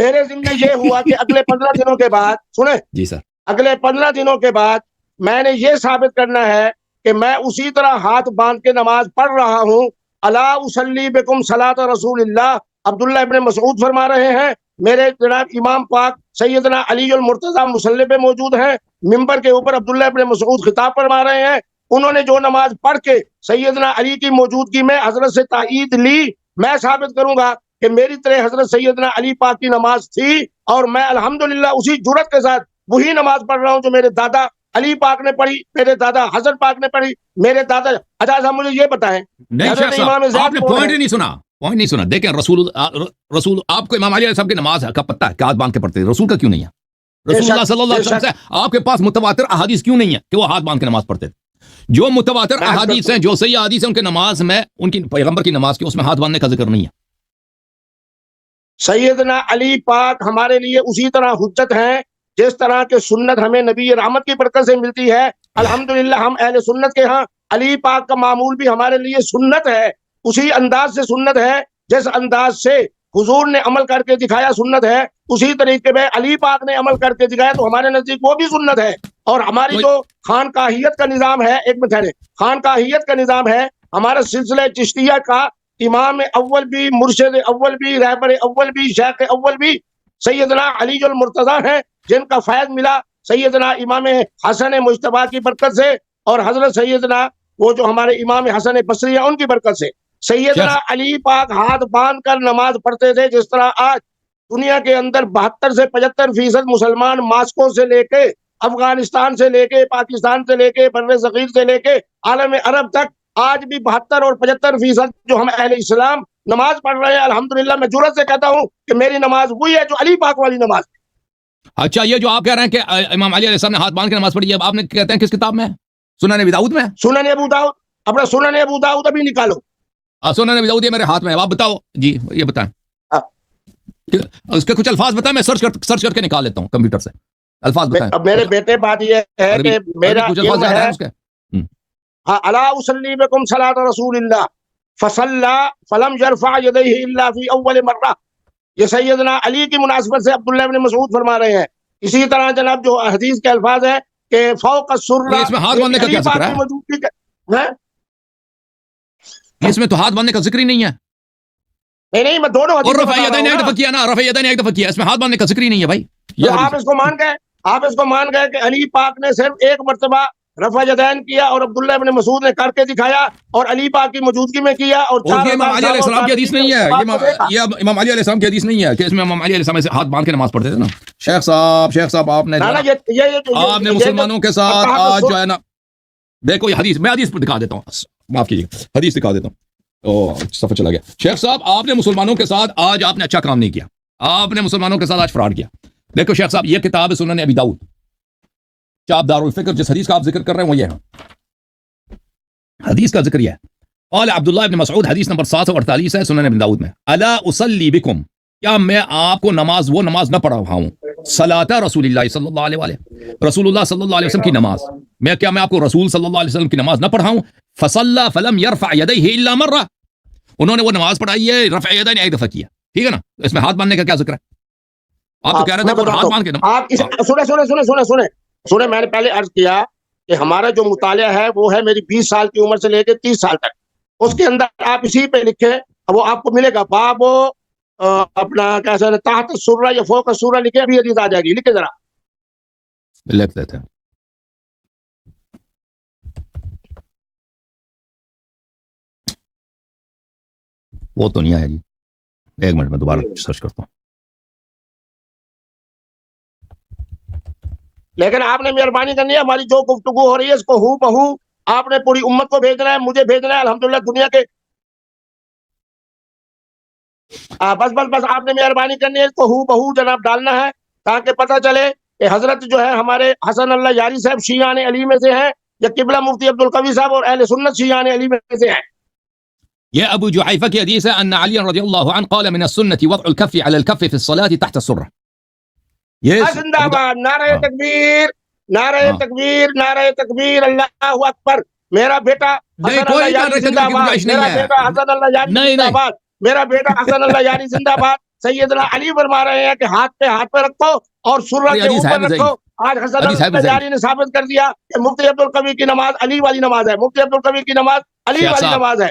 میرے ذمہ یہ ہوا کہ اگلے 15 دنوں کے بعد سنیں جی سر، اگلے 15 دنوں کے بعد میں نے یہ ثابت کرنا ہے کہ میں اسی طرح ہاتھ باندھ کے نماز پڑھ رہا ہوں. الا اصلی بکم صلاۃ رسول اللہ. عبداللہ ابن مسعود فرما رہے ہیں میرے جناب امام پاک سیدنا علی المرتضیٰ مصلی پہ موجود ہیں. ممبر کے اوپر عبداللہ ابن مسعود خطاب فرما رہے ہیں. انہوں نے جو نماز پڑھ کے سیدنا علی کی موجودگی میں حضرت سے تائید لی، میں ثابت کروں گا کہ میری طرح حضرت سیدنا علی پاک کی نماز تھی، اور میں الحمدللہ اسی جرأت کے ساتھ وہی نماز پڑھ رہا ہوں جو میرے دادا علی پاک نے پڑھی، میرے دادا حسن پاک نے پڑھی، میرے دادا. اچھا صاحب مجھے یہ بتائیں، نہیں شیخ صاحب آپ نے پوائنٹ ہی نہیں سنا، پوائنٹ نہیں سنا. دیکھیں رسول آپ کو امام علی علیہ السلام کی نماز کا پتہ ہے کہ ہاتھ باندھ کے پڑھتے ہیں، رسول کا کیوں نہیں ہے؟ رسول اللہ صلی اللہ علیہ وسلم سے آپ کے پاس متواتر احادیث کیوں نہیں ہے کہ وہ ہاتھ باندھ کے نماز پڑھتے تھے؟ جو متواتر احادیث ہیں، جو صحیح احادیث ہیں، ان کی نماز میں، ان کی پیغمبر کی نماز کی، اس میں ہاتھ باندھنے کا ذکر نہیں ہے. سیدنا علی پاک ہمارے لیے اسی طرح حجت ہیں جس طرح کہ سنت ہمیں نبی رحمت کی برکت سے ملتی ہے. الحمدللہ ہم اہل سنت کے ہاں علی پاک کا معمول بھی ہمارے لیے سنت ہے، اسی انداز سے سنت ہے جس انداز سے حضور نے عمل کر کے دکھایا سنت ہے، اسی طریقے میں علی پاک نے عمل کر کے دکھایا تو ہمارے نزدیک وہ بھی سنت ہے. اور ہماری جو خانقاہیت کا نظام ہے، ایک منٹ ٹھہرے، خانقاہیت کا نظام ہے، ہمارا سلسلہ چشتیہ کا امام اول بھی، مرشد اول بھی، رہبر اول بھی، شیخ اول بھی سیدنا علی المرتضیٰ ہیں، جن کا فیض ملا سیدنا امام حسن مجتبیٰ کی برکت سے، اور حضرت سیدنا وہ جو ہمارے امام حسن بصری ہیں ان کی برکت سے. سیدنا علی پاک ہاتھ باندھ کر نماز پڑھتے تھے، جس طرح آج دنیا کے اندر 72 سے 75% مسلمان ماسکو سے لے کے، افغانستان سے لے کے، پاکستان سے لے کے، بر صغیر سے لے کے عالم عرب تک آج بھی 72 اور 75% جو ہم اہل اسلام نماز پڑھ رہے ہیں. الحمدللہ میں جرأت سے کہتا ہوں کہ میری نماز وہی ہے جو علی پاک والی نماز. اچھا یہ جو آپ کہہ رہے ہیں کہ امام علی علیہ السلام نے ہاتھ باندھ کے نماز پڑھی ہے، آپ نے کہتے ہیں کس کتاب میں؟ سنن ابی داؤد میں. سنن ابو داؤد، اپنا سنن ابو داؤد ابھی نکالو. سنن ابی داؤد یہ میرے ہاتھ میں ہے، آپ بتاؤ جی، یہ بتائیں اس کے کچھ الفاظ بتائیں، میں سرچ کر کے نکال لیتا ہوں کمپیوٹر سے. الفاظ بتائیں. اب میرے بیٹے بات یہ ہے کہ میرا کچھ الفاظ یاد ہیں اس کے؟ الا اصلی بکم صلاۃ رسول اللہ فصلی فلم یرفع یدیہ الا فی اول مرہ. یہ سیدنا علی کی مناسبت سے عبداللہ ابن مسعود فرما رہے ہیں. اسی طرح جناب جو حدیث کے الفاظ ہیں کہ فوق السرہ، اس میں ہاتھ باندھنے کا کیا ذکر ہے؟ اس میں تو ہاتھ باندھنے کا ذکر ہی نہیں ہے. نہیں میں دونوں اور رفع یدین ایک دفعہ کیا نا، رفع یدین ایک دفعہ کیا، اس میں ہاتھ باندھنے کا ذکر ہی نہیں ہے بھائی. آپ اس کو مان گئے کہ علی پاک نے صرف ایک مرتبہ رفع یدین کیا اور عبداللہ ابن مسعود نے کر کے دکھایا اور علی پاک کی موجودگی میں کیا. اور یہ امام علی علیہ السلام کی حدیث نہیں ہے، یہ امام علی علیہ السلام کی حدیث نہیں ہے کہ اس میں امام علی علیہ السلام سے ہاتھ باندھ کے نماز پڑھتے تھے نا. شیخ صاحب آپ نے مسلمانوں کے ساتھ آج جو ہے نا، دیکھو یہ حدیث، میں حدیث دکھا دیتا ہوں، معاف کیجیے، حدیث دکھا دیتا ہوں. صفحہ چلا گیا. شیخ صاحب آپ نے مسلمانوں کے ساتھ آج آپ نے اچھا کام نہیں کیا، آپ نے مسلمانوں کے ساتھ آج فراڈ کیا. دیکھو شیخ صاحب یہ کتاب ہے سنن ابی داؤد، چاپ دار الفکر، جس حدیث کا آپ ذکر کر رہے ہیں وہ یہ ہے، حدیث کا ذکر یہ ہے. قال عبداللہ ابن مسعود، حدیث نمبر 748 ہے سنن ابی داؤد میں. الا اصلی بکم، کیا میں آپ کو وہ نماز نہ پڑھا ہوں، صلاۃ رسول اللہ صلی اللہ علیہ وسلم، رسول اللہ صلی اللہ علیہ وسلم کی نماز، کیا میں آپ کو رسول صلی اللہ علیہ وسلم کی نماز نہ پڑھاؤں؟ فصلی فلم یرفع یدیہ الا مرہ، انہوں نے وہ نماز پڑھائی ہے، رفع یدین ایک دفعہ کیا، ٹھیک ہے نا، اس میں ہاتھ باندھنے کا کیا ذکر ہے؟ آپ تو کہہ رہے تھے ہاتھ باندھ کے سنیں میں نے پہلے عرض کیا کہ ہمارا جو مطالعہ ہے وہ ہے میری 20 سال کی عمر سے لے کے 30 سال تک. اس کے اندر آپ اسی پہ لکھیں، وہ آپ کو ملے گا، باب اپنا کیسا تحت السرہ یا فوق السرہ لکھے، ابھی حدیث آ جائے گی، لکھے ذرا. لکھ دیتے ہیں. وہ تو نہیں آیا جی، ایک منٹ میں دوبارہ سرچ کرتا ہوں. لیکن آپ نے مہربانی کرنی ہے، ہماری جو گفتگو ہو رہی ہے اس کو ہو بہو آپ نے پوری امت کو بھیجنا ہے، مجھے بھیجنا ہے، الحمدللہ دنیا کے بس آپ نے مہربانی کرنی ہے، اس کو ہو بہو جناب ڈالنا ہے تاکہ پتہ چلے کہ حضرت جو ہے ہمارے حسن اللہ یاری صاحب شیعان علی میں سے ہیں یا قبلہ مفتی عبدالقوی صاحب اور اہل سنت شیعان علی میں سے ہیں. یہ ابو جحیفہ کی حدیث ہے ان علی رضی اللہ عنہ قال من السنة وضع الكف على الكف في الصلاة تحت السرة. زندہ باد، نعرہ تکبیر، نعرہ تکبیر، نعرہ تکبیر، اللہ اکبر. میرا بیٹا حسن اللہ یاری زندہ باد، میرا بیٹا حسن اللہ یاری زندہ باد، میرا بیٹا حسن اللہ یاری زندہ باد. سیدنا علی فرما رہے ہیں کہ ہاتھ پہ رکھو اور سرہ کے اوپر رکھو. آج حسن البصری نے ثابت کر دیا کہ مفتی عبدالقوی کی نماز علی والی نماز ہے. مفتی عبدالقوی کی نماز علی والی نماز ہے.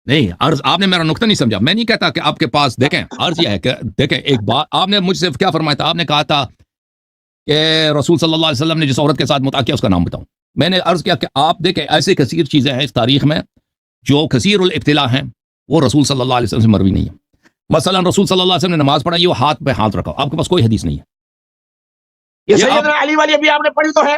نہیں عرض آپ نے میرا نقطہ نہیں سمجھا. میں نہیں کہتا کہ آپ کے پاس دیکھیں عرض یہ ہے کہ دیکھیں ایک بات آپ نے مجھ سے کیا فرمایا تھا. آپ نے کہا تھا کہ رسول صلی اللہ علیہ وسلم نے جس عورت کے ساتھ مطاع کیا اس کا نام بتاؤں. میں نے عرض کیا کہ آپ دیکھیں ایسے کثیر چیزیں ہیں اس تاریخ میں جو کثیر الابتلاء ہیں وہ رسول صلی اللہ علیہ وسلم سے مروی نہیں ہے. مثلا رسول صلی اللہ علیہ وسلم نے نماز پڑھائی وہ ہاتھ پہ ہاتھ رکھا. آپ کے پاس کوئی حدیث نہیں ہے. یہ سیدنا علی والی ابھی آپ نے پڑھی تو ہے.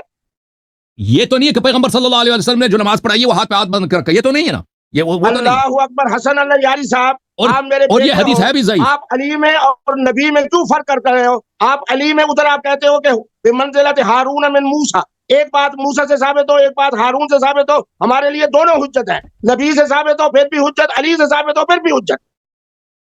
یہ تو نہیں ہے کہ پیغمبر صلی اللہ علیہ وسلم نے جو نماز پڑھائی ہے وہ ہاتھ پہ ہاتھ بند کر رکھا. یہ تو نہیں ہے نا. یہ وہ اللہ اکبر. حسن اللہ یاری صاحب اور یہ حدیث ہے بھی ضعیف. آپ علی میں اور نبی میں کیوں فرق کر رہے ہو؟ آپ علی میں ادھر آپ کہتے ہو کہ منزلت ہارون من موسیٰ. ایک بات موسیٰ سے ثابت ہو ایک بات ہارون سے ثابت ہو. ہمارے لیے دونوں حجت ہے. نبی سے ثابت ہو پھر بھی حجت, علی سے ثابت ہو پھر بھی حجت.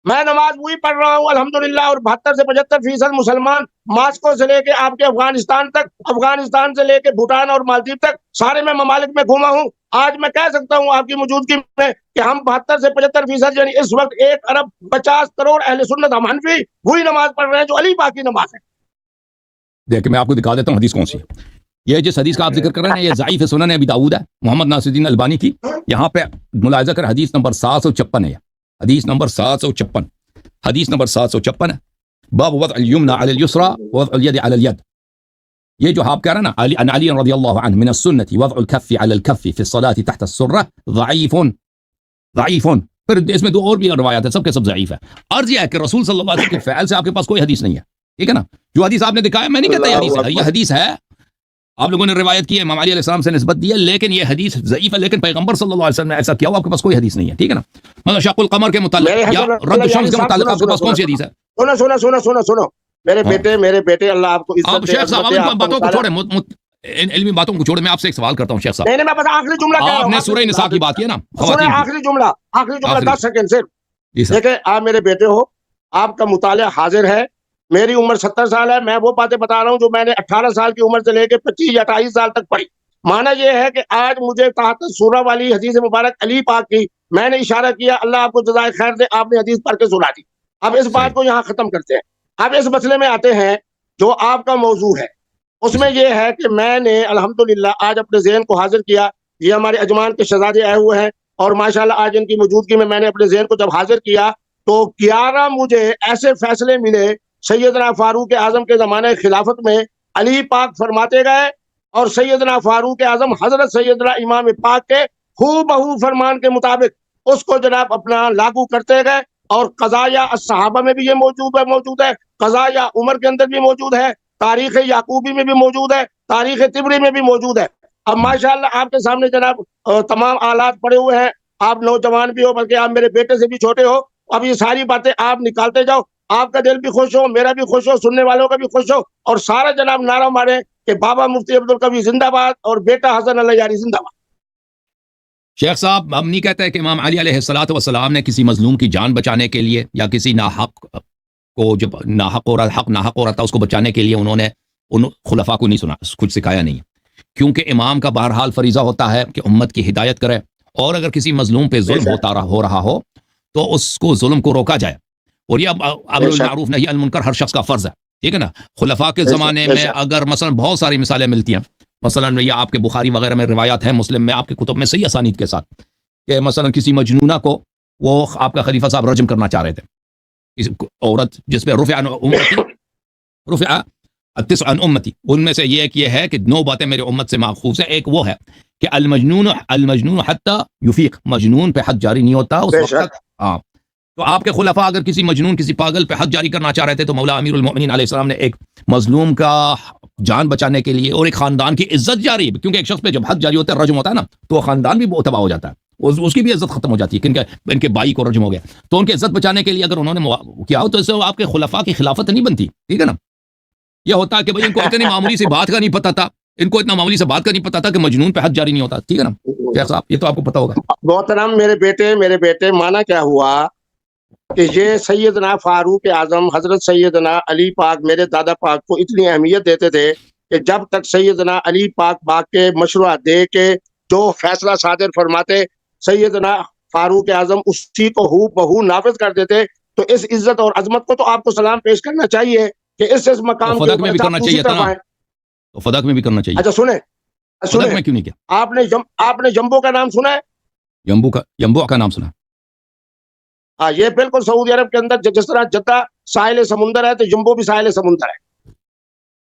میں نماز وہی پڑھ رہا ہوں الحمدللہ اور 72 سے 75% مسلمان ماسکو سے لے کے آپ کے افغانستان تک, افغانستان سے لے کے بھوٹان اور مالدیپ تک سارے میں ممالک میں گھوما ہوں. آج میں کہہ سکتا ہوں آپ کی موجودگی میں کہ ہم 72 سے 75% یعنی اس وقت 1 ارب 50 کروڑ اہل سنت ہم حنفی وہی نماز پڑھ رہے ہیں جو علی پاک کی نماز ہے. دیکھیں میں آپ کو دکھا دیتا ہوں حدیث کون سی ہے. یہ جس حدیث کا آپ ذکر کر رہے ہیں یہ ضعیف سنن ابی داؤد ہے محمد ناصر الدین البانی کی. یہاں پہ ملاحظہ کر حدیث نمبر 756 ہے. حدیث نمبر 756 حدیث نمبر 756 ہے. باب وضع الیمنى علی الیسرى ووضع الید علی الید. یہ جو آپ کہہ رہے ہیں نا عن علی رضی اللہ عنہ من السنة وضع الكف على الكف في الصلاة تحت السرة ضعیف ضعیف. پھر اس میں 2 اور بھی روایات ہیں سب کے سب ضعیف ہے. عرض یہ ہے کہ رسول صلی اللہ علیہ وسلم کے فعل سے آپ کے پاس کوئی حدیث نہیں ہے. ٹھیک ہے نا. جو حدیث آپ نے دکھایا میں نہیں کہتا یہ حدیث ہے. یہ حدیث ہے آپ لوگوں نے روایت کی ہے امام علی علیہ السلام سے نسبت دی ہے لیکن یہ حدیث ضعیف ہے. لیکن پیغمبر صلی اللہ علیہ وسلم نے ایسا کیا ہوا آپ کے پاس کوئی حدیث نہیں ہے. ٹھیک ہے نا. مثلا شق القمر کے متعلق یا رد الشمس کے متعلق آپ کے پاس کون سی حدیث ہے؟ سنو میرے بیٹے اللہ آپ کو آپ شیخ صاحب آپ باتوں کو چھوڑیں علمی باتوں کو چھوڑیں. میں آپ سے ایک سوال کرتا ہوں شیخ صاحب. میں بس آخری جملہ کہہ رہا ہوں. آپ نے سورہ نساء کی بات کی نا آخری جملہ 10 سیکنڈ صرف. دیکھیں آپ میرے بیٹے ہو آپ کا مطالعہ حاضر ہے. میری عمر 70 سال ہے. میں وہ باتیں بتا رہا ہوں جو میں نے 18 سال کی عمر سے لے کے 25 یا 28 سال تک پڑھی. مانا یہ ہے کہ آج مجھے تحت سورہ والی حدیث مبارک علی پاک کی میں نے اشارہ کیا. اللہ آپ کو جزائے خیر دے. آپ نے حدیث پڑھ کے سنا دی. اب اس بات کو یہاں ختم کرتے ہیں. اب اس مسئلے میں آتے ہیں جو آپ کا موضوع ہے. اس میں یہ ہے کہ میں نے الحمدللہ آج اپنے ذہن کو حاضر کیا. یہ ہمارے اجمان کے شہزادے آئے ہوئے ہیں اور ماشاءاللہ آج ان کی موجودگی میں نے اپنے ذہن کو جب حاضر کیا تو 11 مجھے ایسے فیصلے ملے سیدنا فاروق اعظم کے زمانے خلافت میں. علی پاک فرماتے گئے اور سیدنا فاروق اعظم حضرت سیدنا امام پاک کے ہو بہو فرمان کے مطابق اس کو جناب اپنا لاگو کرتے گئے. اور قضایا الصحابہ میں بھی یہ موجود ہے قضایا عمر کے اندر بھی موجود ہے, تاریخ یعقوبی میں بھی موجود ہے, تاریخ طبری میں بھی موجود ہے. اب ماشاءاللہ آپ کے سامنے جناب تمام آلات پڑے ہوئے ہیں. آپ نوجوان بھی ہو بلکہ آپ میرے بیٹے سے بھی چھوٹے ہو. اب یہ ساری باتیں آپ نکالتے جاؤ. آپ کا دل بھی خوش ہو, میرا بھی خوش ہو, سننے والوں کا بھی خوش ہو اور سارا جناب نعرہ مارے کہ بابا مفتی عبدالقوی زندہ باد اور بیٹا حسن اللہ یاری زندہ باد. شیخ صاحب ہم نہیں کہتے کہ امام علی علیہ الصلوۃ والسلام نے کسی مظلوم کی جان بچانے کے لیے یا کسی ناحق کو جب ناحق ہو رہا تھا اس کو بچانے کے لیے انہوں نے ان خلفاء کو نہیں سنا کچھ سکھایا نہیں. کیونکہ امام کا بہرحال فریضہ ہوتا ہے کہ امت کی ہدایت کرے اور اگر کسی مظلوم پہ ظلم ہو رہا ہو تو اس کو ظلم کو روکا جائے. اور یہ امر بالمعروف نہی عن المنکر ہر شخص کا فرض ہے. ٹھیک ہے نا. خلفاء کے زمانے میں اگر مثلا بہت ساری مثالیں ملتی ہیں. مثلا یہ آپ کے بخاری وغیرہ میں روایات ہیں, مسلم میں آپ کے کتب میں صحیح اسانید کے ساتھ کہ مثلا کسی مجنونہ کو وہ آپ کا خلیفہ صاحب رجم کرنا چاہ رہے تھے. عورت جس پہ رفع التسع عن امتی, ان میں سے یہ ہے کہ 9 باتیں میرے امت سے ماخوذ ہیں. ایک وہ ہے کہ المجنون حتی یفیق, مجنون پہ حد جاری نہیں ہوتا اس وقت تک. ہاں تو آپ کے خلفاء اگر کسی مجنون کسی پاگل پہ حد جاری کرنا چاہ رہے تھے تو مولا امیر المؤمنین علیہ السلام نے ایک مظلوم کا جان بچانے کے لیے اور ایک خاندان کی عزت جاری, کیونکہ ایک شخص پہ جب حد جاری ہوتا ہے رجم ہوتا ہے نا تو وہ خاندان بھی بہت تباہ ہو جاتا ہے, اس کی بھی عزت ختم ہو جاتی ہے کہ ان کے بھائی کو رجم ہو گیا. تو ان کی عزت بچانے کے لیے اگر انہوں نے کیا ہو تو اس سے آپ کے خلفاء کی خلافت نہیں بنتی. ٹھیک ہے نا. یہ ہوتا ہے کہ بھائی ان کو اتنی معمولی سی بات کا نہیں پتا تھا, کہ مجنون پہ حد جاری نہیں ہوتا. ٹھیک ہے نا شیخ صاحب, یہ تو آپ کو پتا ہوگا. محترم میرے بیٹے مانا کیا ہوا کہ یہ سیدنا فاروق اعظم حضرت سیدنا علی پاک میرے دادا پاک کو اتنی اہمیت دیتے تھے کہ جب تک سیدنا علی پاک کے مشورہ دے کے جو فیصلہ صادر فرماتے سیدنا فاروق اعظم اسی کو ہو بہو نافذ کر دیتے. تو اس عزت اور عظمت کو تو آپ کو سلام پیش کرنا چاہیے کہ اس مقام فدق میں بھی کرنا چاہیے تھا نا، تو فدق میں بھی کرنا چاہیے. اچھا سنیں فدق میں کیوں نہیں کیا؟ آپ نے جمبو کا نام سنا ہے؟ جمبو کا نام سنا. ہاں، یہ بالکل سعودی عرب کے اندر جس طرح جدہ ساحل سمندر ہے تو جمبو بھی ساحل سمندر ہے.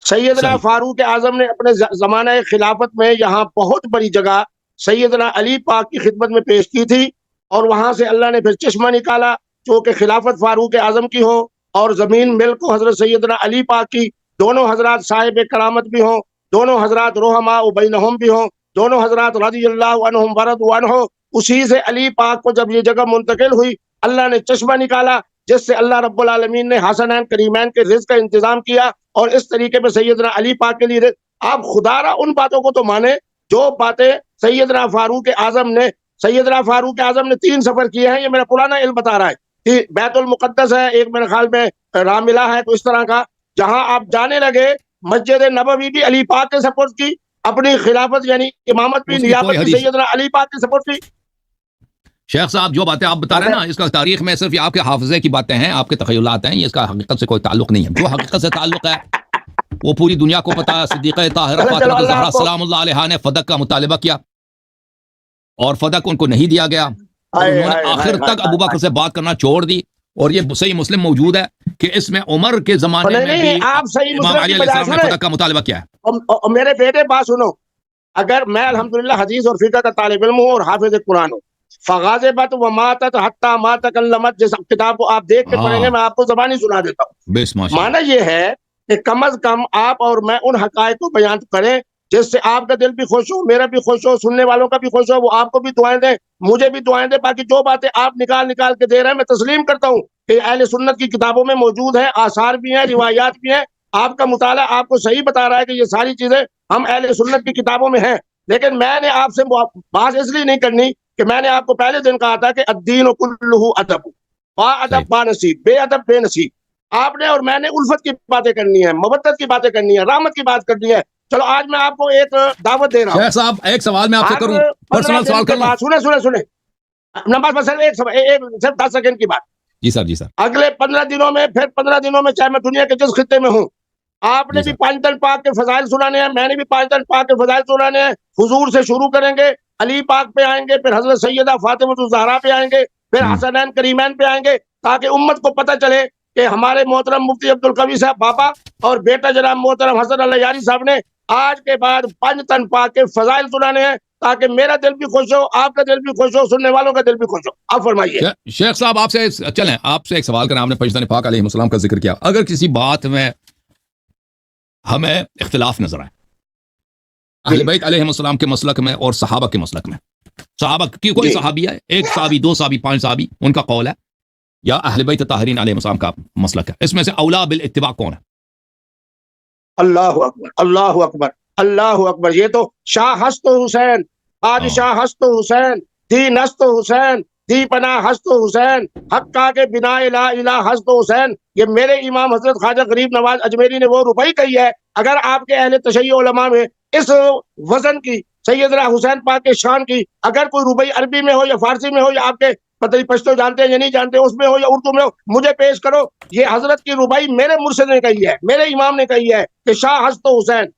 سیدنا فاروق اعظم نے اپنے زمانہ خلافت میں یہاں بہت بڑی جگہ سیدنا علی پاک کی خدمت میں پیش کی تھی، اور وہاں سے اللہ نے پھر چشمہ نکالا جو کہ خلافت فاروق اعظم کی ہو اور زمین ملک کو حضرت سیدنا علی پاک کی، دونوں حضرات صاحب کرامت بھی ہوں، دونوں حضرات رحماء بینہم بھی ہوں، دونوں حضرات رضی اللہ عنہم ورضوا عنہ. اسی سے علی پاک کو جب یہ جگہ منتقل ہوئی، اللہ نے چشمہ نکالا جس سے اللہ رب العالمین نے حسنین کریمین کے رزق کا انتظام کیا، اور اس طریقے پہ سیدنا علی پاک کے لیے آپ خدا را ان باتوں کو تو مانے جو باتیں سیدنا فاروق اعظم نے 3 سفر کیے ہیں. یہ میرا پرانا علم بتا رہا ہے کہ بیت المقدس ہے، ایک میرے خیال میں راملہ ہے، تو اس طرح کا جہاں آپ جانے لگے. مسجد نبوی بھی علی پاک کے سپورٹ کی، اپنی خلافت یعنی امامت بھی نیابت بھی سیدنا علی پاک کے سپورٹ کی. شیخ صاحب جو باتیں آپ بتا رہے ہیں نا، اس کا تاریخ میں صرف یہ آپ کے حافظے کی باتیں ہیں، آپ کے تخیلات ہیں، یہ اس کا حقیقت سے کوئی تعلق نہیں ہے. جو حقیقت سے تعلق ہے وہ پوری دنیا کو پتا ہے. صدیقہ طاہرہ فاطمہ الزہرا سلام اللہ علیہا نے فدق کا مطالبہ کیا اور فدق ان کو نہیں دیا گیا، اور انہوں نے آخر تک ابو بکر سے بات کرنا چھوڑ دی. اور یہ صحیح مسلم موجود ہے کہ اس میں عمر کے زمانے میں بھی امام علی علیہ السلام نے فدق کا مطالبہ کیا ہے. میرے بیٹے بات سنو، اگر میں الحمدللہ حدیث اور فقہ کا طالب علم ہوں اور حافظ قرآن ہوں، فغاضبت وماتت حتی ما تکلمت، جس کتاب کو آپ دیکھ کے پڑھیں گے میں آپ کو زبانی سنا دیتا ہوں. معنی یہ ہے کہ کم از کم آپ اور میں ان حقائق کو بیان کریں جس سے آپ کا دل بھی خوش ہو، میرا بھی خوش ہو، سننے والوں کا بھی خوش ہو، وہ آپ کو بھی دعائیں دیں، مجھے بھی دعائیں دیں. باقی جو باتیں آپ نکال کے دے رہے ہیں میں تسلیم کرتا ہوں کہ اہل سنت کی کتابوں میں موجود ہیں، آثار بھی ہیں، روایات بھی ہیں. آپ کا مطالعہ آپ کو صحیح بتا رہا ہے کہ یہ ساری چیزیں ہم اہل سنت کی کتابوں میں ہیں. لیکن میں نے آپ سے بات اس لیے نہیں کرنی کہ میں نے آپ کو پہلے دن کہا تھا کہ الدین کلہ ادب، با ادب با نصیب، بے ادب بے نصیب. آپ نے اور میں نے الفت کی باتیں کرنی ہے، مودت کی باتیں کرنی ہے، رحمت کی بات کرنی ہے. چلو آج میں آپ کو ایک دعوت دے رہا ہوں. شیخ صاحب ایک سوال میں آپ سے کروں، پرسنل سوال کر لوں. سنیں نمبر پر صرف 10 سیکنڈ کی بات. جی سر. اگلے 15 دنوں میں پھر 15 دنوں میں چاہے میں دنیا کے جس خطے میں ہوں، آپ نے بھی 5 دن پاک کے فضائل سنانے ہیں، میں نے بھی 5 دن پاک کے فضائل سنانے ہیں. حضور سے شروع کریں گے، علی پاک پہ آئیں گے، پھر حضرت سیدہ فاطمہ الزہرا پہ آئیں گے، پھر حسنین کریمین پہ آئیں گے، تاکہ امت کو پتہ چلے کہ ہمارے محترم مفتی عبدالقوی صاحب بابا اور بیٹا جناب محترم حسن اللہ یاری صاحب نے آج کے بعد 5 دن پاک کے فضائل سنانے ہیں، تاکہ میرا دل بھی خوش ہو، آپ کا دل بھی خوش ہو، سننے والوں کا دل بھی خوش ہو. آپ فرمائیے. شیخ صاحب آپ سے چلیں، آپ سے ایک سوال کریں. آپ نے پیغمبر پاک علیہ السلام کا ذکر کیا، اگر کسی بات میں ہمیں اختلاف نظر آئے اہل بیت علیہ السلام کے مسلک میں اور صحابہ کے مسلک میں، صحابہ کی کوئی صحابی ہے، 1 صحابی 2 صحابی 5 صحابی ان کا قول ہے، یا اہل بیت طاہرین علیہ السلام کا مسلک ہے، اس میں سے اولا بالاتباع کون ہے؟ اللہ اکبر، اللہ اکبر، اللہ اکبر. یہ تو شاہ ہست حسین، بادشاہ ہست حسین، دی نست حسین، دی پناہ ہست حسین، حقا کے بنا الہ الہ ہست حسین. یہ میرے امام حضرت خواجہ غریب نواز اجمیری نے وہ ربائی کہی ہے. اگر آپ کے اہل تشیع علماء میں اس وزن کی سیدنا حسین پاک کے شان کی اگر کوئی ربائی عربی میں ہو یا فارسی میں ہو، یا آپ کے پتہ پشتو جانتے ہیں یا نہیں جانتے، اس میں ہو یا اردو میں ہو، مجھے پیش کرو. یہ حضرت کی ربائی میرے مرشد نے کہی ہے، میرے امام نے کہی ہے کہ شاہ ہست حسین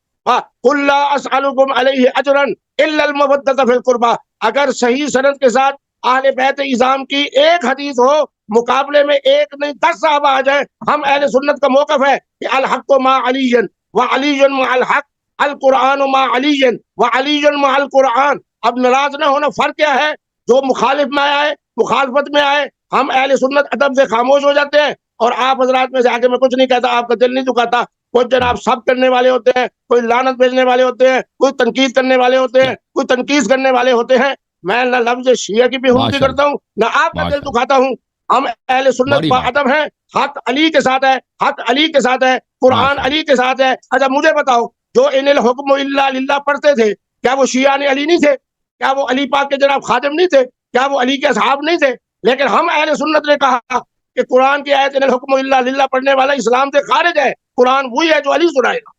قل لا اسألکم علیہ اجرا الا المودۃ فی القربى. اگر صحیح سند کے ساتھ اہل بیت اعظام کی ایک حدیث ہو، مقابلے میں 1 نہیں 10 صحابہ آ جائیں، ہم اہل سنت کا موقف ہے کہ الحق مع علی وعلی مع الحق، القرآن مع علی وعلی مع القرآن. اب ناراض نہ ہونا، فرق کیا ہے؟ جو مخالف میں آئے، مخالفت میں آئے، ہم اہل سنت ادب سے خاموش ہو جاتے ہیں، اور آپ حضرات میں سے آگے میں کچھ نہیں کہتا، آپ کا دل نہیں دکھاتا. کوئی جناب سب کرنے والے ہوتے ہیں، کوئی لعنت بھیجنے والے ہوتے ہیں، کوئی تنقید کرنے والے ہوتے ہیں، کوئی تنقید کرنے والے ہوتے ہیں. میں نہ لفظ شیعہ کی بھی حمدی کرتا ہوں، نہ آپ کا دل دکھاتا ہوں. ہم اہل سنت با ادب ہیں، حق علی کے ساتھ ہے، حق علی کے ساتھ ہے، قرآن علی کے ساتھ ہے. اچھا مجھے بتاؤ، جو ان الحکم الا للہ پڑھتے تھے، کیا وہ شیعہ علی نہیں تھے؟ کیا وہ علی پاک کے جناب خادم نہیں تھے؟ کیا وہ علی کے اصحاب نہیں تھے؟ لیکن ہم اہل سنت نے کہا کہ قرآن کی آیت ان الحکم الا للہ پڑھنے والا اسلام سے خارج ہے، قرآن وہی ہے جو علی سنائے گا.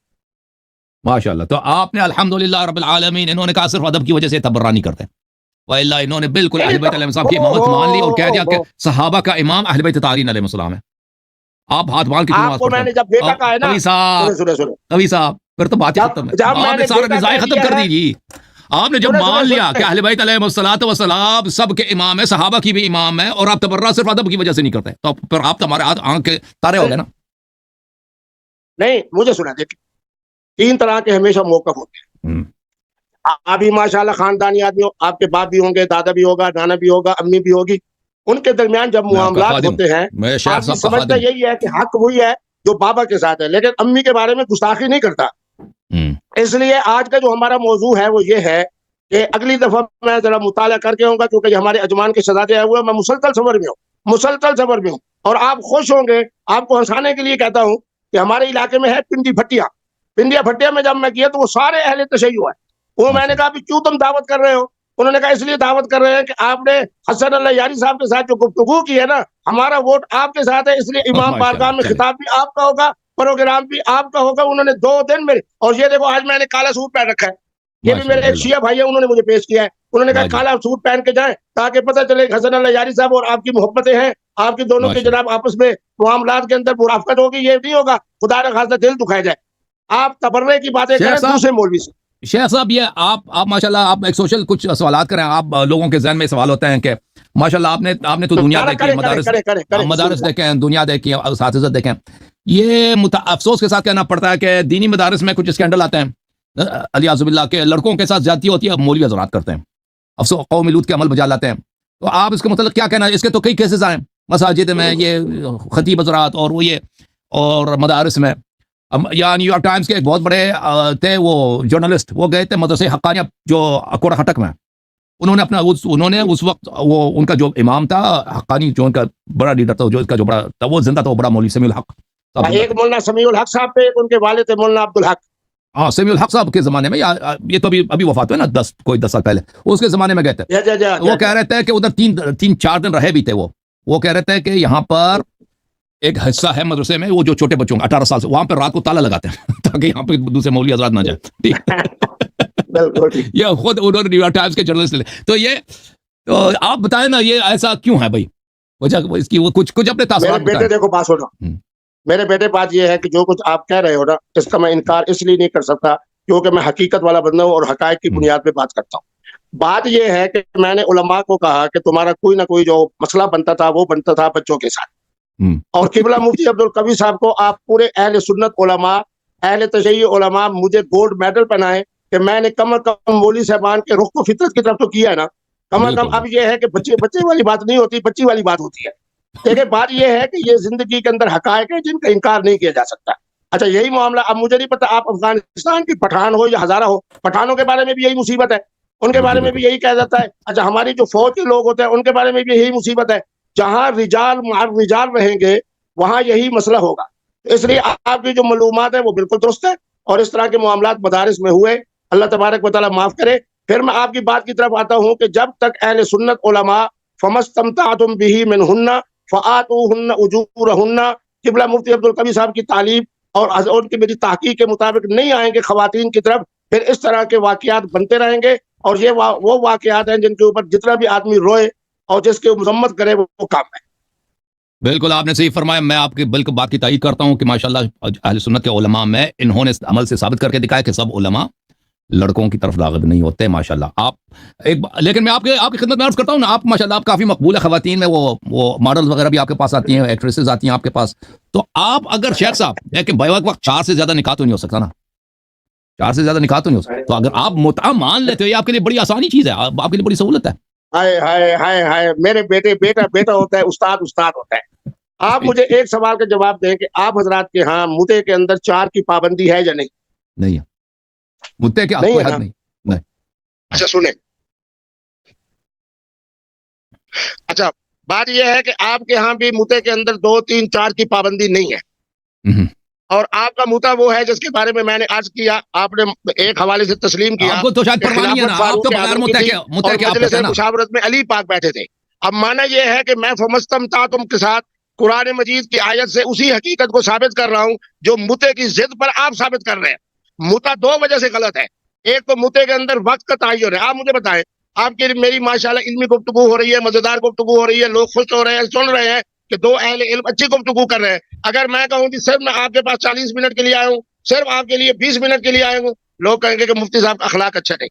ماشاءاللہ. تو آپ نے الحمدللہ رب العالمین، انہوں نے کہا صرف ادب کی وجہ سے تبرہ نہیں کرتے، وَإِلَّا انہوں نے بالکل اہل بیت علیہ السلام کی امامت مان لی اور کہہ دیا کہ صحابہ کا امام اہل بیت طاہرین علیہ السلام ہے. آپ ہاتھ باندھ کے کیوں نماز پڑھتے ہیں؟ جب بیٹا کہا ہے نا کبھی صاحب پھر تو بات ہی ختم ہے. آپ نے سارا نظام ختم کر دی جی. آپ نے جب مان لیا کہ اہل بیت علیہ الصلوۃ والسلام سب کے امام ہے، صحابہ کی بھی امام ہے، اور آپ تبرہ صرف ادب کی وجہ سے نہیں کرتے، تو پھر آپ تو ہمارے ہاتھ آنکھ کے تارے ہو گئے نا. نہیں مجھے سنا دیکھیں، 3 طرح کے ہمیشہ موقف ہوتے ہیں. آپ بھی ماشاءاللہ خاندانی آدمی ہو، آپ کے باپ بھی ہوں گے، دادا بھی ہوگا، نانا بھی ہوگا، امی بھی ہوگی، ان کے درمیان جب معاملات ہوتے ہیں آپ سمجھتا یہی ہے کہ حق وہی ہے جو بابا کے ساتھ ہے، لیکن امی کے بارے میں گستاخی نہیں کرتا. اس لیے آج کا جو ہمارا موضوع ہے وہ یہ ہے کہ اگلی دفعہ میں ذرا مطالعہ کر کے آؤں گا، کیونکہ یہ ہمارے اجمان کے شہزادے آئے ہوئے ہیں، میں مسلسل سفر میں ہوں اور آپ خوش ہوں گے. آپ کو ہنسانے کے لیے کہتا ہوں کہ ہمارے علاقے میں ہے پنڈیا بھٹیا میں جب میں گیا تو وہ سارے اہل تشیع ہے. وہ میں نے کہا بھی کیوں تم دعوت کر رہے ہو؟ انہوں نے کہا اس لیے دعوت کر رہے ہیں کہ آپ نے حسن اللہ یاری صاحب کے ساتھ جو گفتگو کی ہے نا، ہمارا ووٹ آپ کے ساتھ ہے، اس لیے امام بارگاہ میں خطاب بھی آپ کا ہوگا، پروگرام بھی آپ کا ہوگا. انہوں نے 2 دن میں، اور یہ دیکھو آج میں نے کالا سوٹ پہن رکھا ہے، یہ بھی میرے ایک شیعہ بھائی ہے، انہوں نے مجھے پیش کیا ہے. انہوں نے کہا کالا سوٹ پہن کے جائیں تاکہ پتہ چلے حسن اللہ یاری صاحب اور آپ کی محبتیں ہیں، آپ کی دونوں کے جناب آپس میں معاملات کے اندر مرافقت ہوگی. یہ نہیں ہوگا خدا نہ خاصہ دل دکھایا جائے. آپ تبرے کی باتیں کریں دوسرے مولوی سے. شیخ صاحب یہ آپ ماشاءاللہ آپ ایک سوشل کچھ سوالات کریں. آپ لوگوں کے ذہن میں سوال ہوتے ہیں کہ ماشاءاللہ آپ نے تو دنیا دیکھی، مدارس دیکھیں، دنیا دیکھی، اساتذہ دیکھیں. یہ افسوس کے ساتھ کہنا پڑتا ہے کہ دینی مدارس میں کچھ اسکینڈل آتے ہیں علیاذ باللہ کے لڑکوں کے ساتھ زیادتی ہوتی ہے، مولوی حضرات کرتے ہیں، افسوس قوم لوط کے عمل بجا لاتے ہیں. تو آپ اس کا مطلب کیا کہنا ہے؟ اس کے تو کئی کیسز آئے مساجد میں، یہ خطیب حضرات اور وہ یہ اور مدارس میں. یا نیو یارک ٹائمز کے ایک بہت بڑے تھے وہ جرنلسٹ، وہ گئے تھے مدرسہ حقانیہ جو اکوڑا ہٹک میں. انہوں نے اس وقت وہ ان کا جو امام تھا حقانی، جو ان کا بڑا لیڈر تھا، جو اس کا جو بڑا تھا وہ زندہ تھا، وہ بڑا مولوی سمیع الحق. ایک مولانا سمیع الحق صاحب تھے، ان کے والد تھے مولانا عبدالحق. ہاں سمیع الحق صاحب کے زمانے میں، یہ تو ابھی وفات ہوئے نا 10 سال پہلے، اس کے زمانے میں گئے تھے. وہ کہہ رہے تھے کہ ادھر 3-4 دن رہے بھی تھے. وہ کہہ رہے تھے کہ یہاں پر ایک حصہ ہے مدرسے میں وہ جو چھوٹے بچوں کا 18 سال سے، وہاں پہ رات کو تالا لگاتے ہیں تاکہ یہاں پہ دوسرے مولوی حضرات نہ جائیں. یہ خود انہوں نے نیو یارک ٹائمز کے جرنلسٹ لے. تو آپ بتائیں نا یہ ایسا کیوں ہے بھائی؟ وجہ اس کی وہ کچھ اپنے تاثرات بتائیں. دیکھو بات سنو میرے بیٹے، بات یہ ہے کہ جو کچھ آپ کہہ رہے ہو نا، اس کا میں انکار اس لیے نہیں کر سکتا کیونکہ میں حقیقت والا بندہ ہوں اور حقائق کی بنیاد پہ بات کرتا ہوں. بات یہ ہے کہ میں نے علماء کو کہا کہ تمہارا کوئی نہ کوئی جو مسئلہ بنتا تھا وہ بنتا تھا بچوں کے ساتھ. اور قبلہ مفتی عبدالقوی صاحب کو آپ پورے اہل سنت علماء، اہل تشیع علماء مجھے گولڈ میڈل پہنائے کہ میں نے کم از کم مولوی صاحبان کے رخ کو فطرت کی طرف تو کیا ہے نا. کم از کم اب یہ ہے کہ بچے والی بات نہیں ہوتی، بچی والی بات ہوتی ہے. دیکھیں بات یہ ہے کہ یہ زندگی کے اندر حقائق ہیں جن کا انکار نہیں کیا جا سکتا. اچھا یہی معاملہ، اب مجھے نہیں پتا آپ افغانستان کی پٹھان ہو یا ہزارہ ہو، پٹھانوں کے بارے میں بھی یہی مصیبت ہے، ان کے بارے میں بھی یہی کہا جاتا ہے. اچھا ہماری جو فوج کے لوگ ہوتے ہیں ان کے بارے میں بھی یہی مصیبت ہے. جہاں رجال رہیں گے وہاں یہی مسئلہ ہوگا. اس لیے آپ کی جو معلومات ہے وہ بالکل درست ہے، اور اس طرح کے معاملات مدارس میں ہوئے، اللہ تبارک و تعالیٰ معاف کرے. پھر میں آپ کی بات کی طرف آتا ہوں کہ جب تک اہل سنت علماء فمستمتعتم به منہن فآتوہن اجورہن، قبلہ مفتی عبدالقوی صاحب کی تعلیم اور ان کی میری تحقیق کے مطابق نہیں آئیں گے خواتین کی طرف، پھر اس طرح کے واقعات بنتے رہیں گے. اور یہ وہ واقعات ہیں جن کے اوپر جتنا بھی آدمی روئے اور جس کی مذمت کرے وہ کام ہے. بالکل آپ نے صحیح فرمایا. میں آپ کی بالکل بات کی تائید کرتا ہوں کہ ماشاءاللہ اہل سنت کے علماء میں انہوں نے عمل سے ثابت کر کے دکھایا کہ سب علماء لڑکوں کی طرف راغب نہیں ہوتے ماشاءاللہ. لیکن میں آپ کی خدمت میں عرض کرتا ہوں نا، آپ ماشاءاللہ آپ کافی مقبول ہے خواتین میں، وہ ماڈل وغیرہ بھی آپ کے پاس آتی ہیں، ایکٹریسز آتی ہیں آپ کے پاس. تو آپ اگر شیخ صاحب ہے کہ بیک وقت 4 سے زیادہ نکاح تو نہیں ہو سکتا نا، 4 سے زیادہ نکاح تو نہیں ہو سکتا. تو اگر آپ متعہ مان لیتے ہو یہ آپ کے لیے بڑی آسانی چیز ہے، آپ کے لیے بڑی سہولت ہے. ہائے میرے بیٹا ہوتا ہے، استاد ہوتا ہے. آپ مجھے ایک سوال کا جواب دیں کہ آپ حضرات کے ہاں متے کے اندر 4 کی پابندی ہے یا نہیں؟ نہیں ہے متے کے کوئی حد نہیں. اچھا سنیں، اچھا بات یہ ہے کہ آپ کے ہاں بھی متے کے اندر 2 3 4 کی پابندی نہیں ہے، اور آپ کا متا وہ ہے جس کے بارے میں نے عرض کیا، آپ نے ایک حوالے سے تسلیم کیا. آپ کو تو شاید پرواہ نہیں ہے نا، آپ تو بغیر متے کے آپ کہتے ہیں نا. مشاورت میں علی پاک بیٹھے تھے. اب مانا یہ ہے کہ میں فمستمتعتم کے ساتھ قرآن مجید کی آیت سے اسی حقیقت کو ثابت کر رہا ہوں جو متے کی ضد پر آپ ثابت کر رہے ہیں. متا 2 وجہ سے غلط ہے. ایک تو متے کے اندر وقت کا تعین ہے. آپ مجھے بتائیں آپ کی میری ماشاءاللہ علمی گفتگو ہو رہی ہے، مزیدار گفتگو ہو رہی ہے، لوگ خوش ہو رہے ہیں، سن رہے ہیں کہ دو اہل علم اچھی گفتگو کر رہے ہیں. اگر میں کہوں کہ صرف میں آپ کے پاس 40 منٹ کے لیے آیا ہوں، صرف آپ کے لیے 20 منٹ کے لیے آیا ہوں، لوگ کہیں گے کہ مفتی صاحب کا اخلاق اچھا نہیں.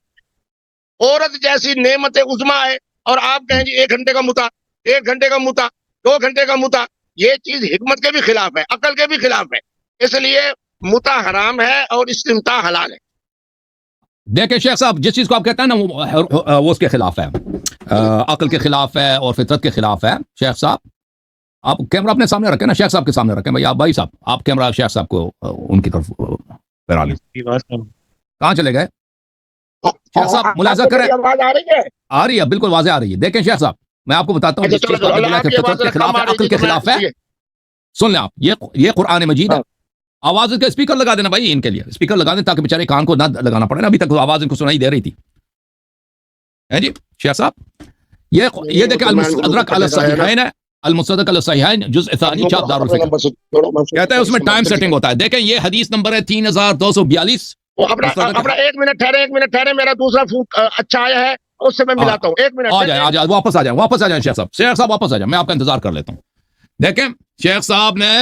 عورت جیسی نعمت عظمیٰ ہے اور آپ کہیں جی 1 گھنٹے کا متا، 1 گھنٹے کا متا، 2 گھنٹے کا متا، یہ چیز حکمت کے بھی خلاف ہے، عقل کے بھی خلاف ہے. اس لیے متا حرام ہے اور استمتاع حلال ہے. دیکھیں شیخ صاحب، جس چیز کو آپ کہتے ہیں نا وہ اس کے خلاف ہے، عقل کے خلاف ہے اور فطرت کے خلاف ہے. شیخ صاحب آپ کیمرہ اپنے سامنے رکھیں نا، شیخ صاحب کے سامنے رکھیں. بھائی صاحب آپ کیمرہ شیخ صاحب کو ان کی طرف پھیرا لیں. کہاں چلے گئے شیخ صاحب؟ ملاحظہ کریں، آواز آ رہی ہے؟ آ رہی ہے، بالکل واضح آ رہی ہے. دیکھیں شیخ صاحب، میں آپ کو بتاتا ہوں، جس چیز کو آپ نے بولا کہ فطرت کے خلاف ہے، عقل کے خلاف ہے، سن لیں آپ، یہ قرآن مجید ہے. آواز کا اسپیکر لگا دینا بھائی، ان کے لیے اسپیکر لگا دیں تاکہ بیچارے کان کو نہ لگانا پڑے نا. ابھی تک آواز ان کو سنائی دے رہی تھی. جی شیخ صاحب، یہ دیکھیں المستدرک علی الصحیحین ہے، المستدرک علی الصحیحین جزء ثانی چاپ دار الفکر، کہتا ہے اس میں ٹائم سیٹنگ ہوتا ہے. دیکھیں یہ حدیث نمبر ہے 3242. اپنا 1 منٹ ٹھہرے، میرا دوسرا فون اچھا آیا ہے، اس سے میں ملاتا ہوں. 1 منٹ آ جائیں، واپس آ جائیں شیخ صاحب واپس آ جائیں، میں آپ کا انتظار کر لیتا ہوں. دیکھیں شیخ صاحب نے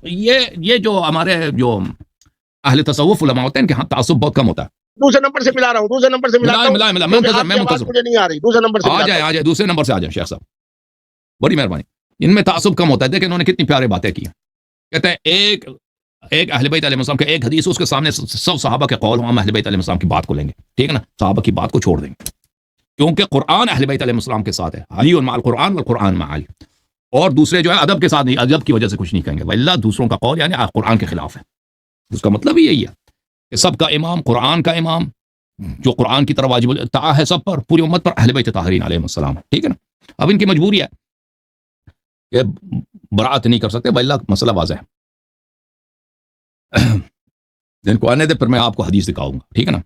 یہ جو ہمارے جو اہل تصوف علماء ہوتے ہیں ان کے ہاں تعصب بہت کم ہوتا ہے. دوسرے نمبر سے ملا رہا ہوں، دوسرے نمبر سے ملا میں منتظر مجھے نہیں آ رہی. دوسرے نمبر سے آ جائیں، دوسرے نمبر سے آ جائیں شیخ صاحب، بڑی مہربانی. ان میں تعصب کم ہوتا ہے. دیکھیں انہوں نے کتنی پیارے باتیں کی. کہتے ہیں ایک اہل بیت علیہ السلام کا ایک حدیث، اس کے سامنے سب صحابہ کے قول ہوں، ہم اہل بیت علیہ السلام کی بات کو لیں گے، ٹھیک ہے نا، صحابہ کی بات کو چھوڑ دیں گے، کیونکہ قرآن اہل بیت علیہ السلام کے ساتھ ہے. علی مع القرآن والقرآن مع علی. اور دوسرے جو ہے ادب کے ساتھ نہیں، ادب کی وجہ سے کچھ نہیں کہیں گے. واللہ دوسروں کا قول یعنی قرآن کے خلاف ہے. اس کا مطلب ہی یہی ہے کہ سب کا امام قرآن کا امام، جو قرآن کی طرف واجب الاتباع ہے سب پر، پوری امت پر، اہل بیت طاہرین علیہ السلام، ٹھیک ہے نا. اب ان کی مجبوری ہے کہ برات نہیں کر سکتے، واللہ مسئلہ واضح ہے. جن کو آنے دے پھر میں آپ کو حدیث دکھاؤں گا، ٹھیک ہے نا.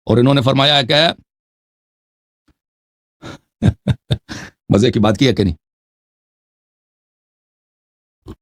اور انہوں نے فرمایا ہے کہ مزے کی بات کی ہے کہ نہیں،